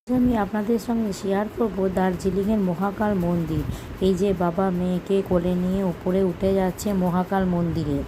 আমি আপনাদের সঙ্গে শেয়ার করব দার্জিলিংয়ের মহাকাল মন্দির। এই যে বাবা মেয়েকে কোলে নিয়ে উপরে উঠে যাচ্ছে মহাকাল মন্দিরে।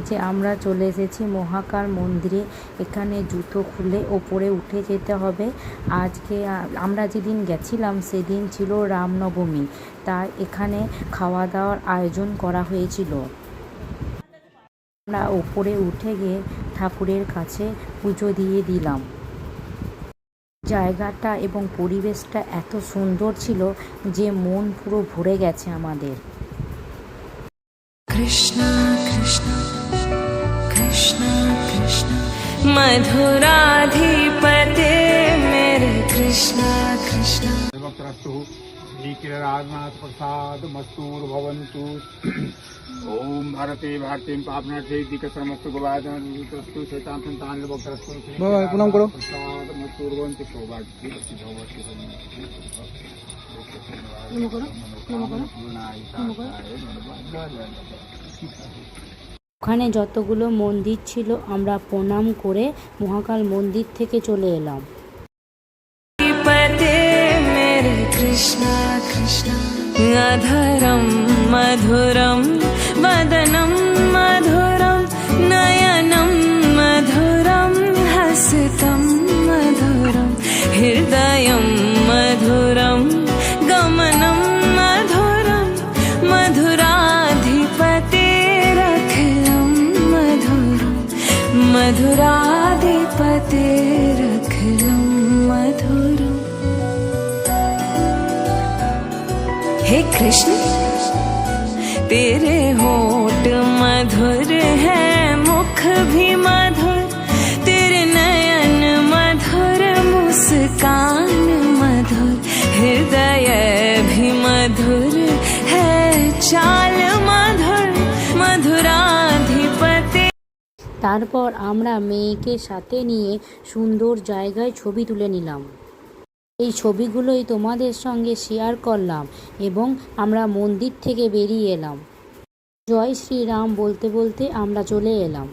যে আমরা চলে এসেছি মহাকাল মন্দিরে। এখানে জুতো খুলে ওপরে উঠে যেতে হবে। আজকে আমরা যেদিন গেছিলাম সেদিন ছিল রামনবমী, তাই এখানে খাওয়া দাওয়ার আয়োজন করা হয়েছিল। আমরা ওপরে উঠে গিয়ে ঠাকুরের কাছে পুজো দিয়ে দিলাম। জায়গাটা এবং পরিবেশটা এত সুন্দর ছিল যে মন পুরো ভরে গেছে আমাদের। কৃষ্ণ কৃষ্ণ কৃষ্ণ কৃষ্ণ মধুরাধিপতে মেরে কৃষ্ণ কৃষ্ণ भक्तरस्तु श्रीकिराजनाथ प्रसाद मस्तूर भवन्तु। ओम भारते भारतीय पापनाथे दिकसमस्त गोवादनस्तु शैतान संतान भक्तरस्तु बाबा प्रणाम करो प्रसाद मस्तूर भवन्तु सौभाग्य भगवती ওখানে যতগুলো মন্দির ছিল আমরা প্রণাম করে মহাকাল মন্দির থেকে চলে এলাম। কৃষ্ণ কৃষ্ণ অধরম মধুরম বদনম মধুরম নয়নম মধুরম হসিতম মধুরম হৃদয়ম মধুরম গমনম মধুরম মধুরাধিপতিরখিলম মধুরম मधुराधिपतिरखिलं मधुरम्। हे कृष्ण तेरे होठ मधुर है, मुख भी मधुर, तेरे नयन मधुर, मुस्कान मधुर, हृदय भी मधुर है, चाल मधुर, मधुराधिपति। তারপর আমরা মেয়েকে সাথে নিয়ে সুন্দর জায়গায় ছবি তুলে নিলাম। এই ছবিগুলোই তোমাদের সঙ্গে শেয়ার করলাম এবং আমরা মন্দির থেকে বেরিয়ে এলাম। জয় শ্রীরাম বলতে বলতে আমরা চলে এলাম।